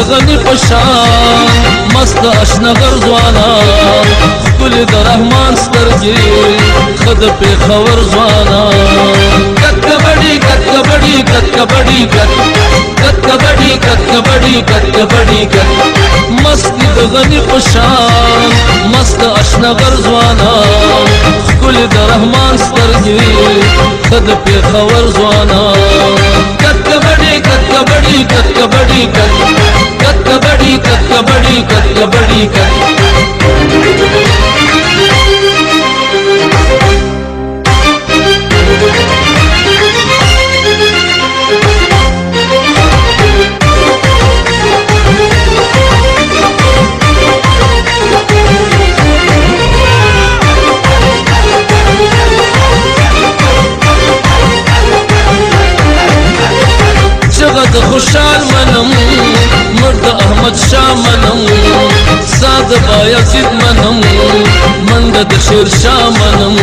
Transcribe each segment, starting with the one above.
غنی پشان مست اشنغر ځوانان ښکلي د رحمان سترګې ښه د پېښور ځوانان کټ کبډي کټ کبډي کټ کبډي کټ کبډي کټ کبډي کټ کبډي کټ مستی د غنی پشان مست اشنغر ځوانان ښکلي د رحمان سترګې ښه د پېښور ځوانان کټ کبډي کټ کبډي کټ کبډي کټ کبډي کټ کبډي کټ کبډي کټ د خوشحال منم مرد احمد شاه منم ساد بایزید منم منډه د شیر شاه منم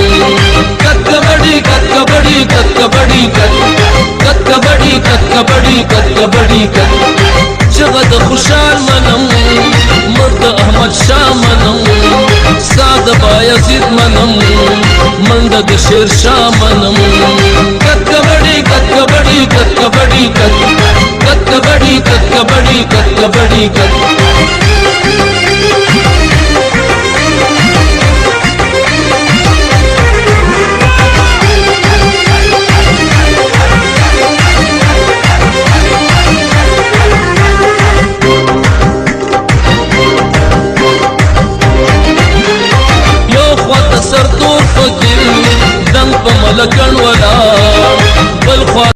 کټ کبډي کټ کبډي کټ کبډي کټ کبډي کټ کبډي کټ کبډي کټ چغه د خوشحال منم مرد احمد شاه منم ساد بایزید منم منډه د شیر شاه منم کټ کبډي کټ کبډي کټ کبډي کټ کبډي کټ کبډي کټ کبډي کټ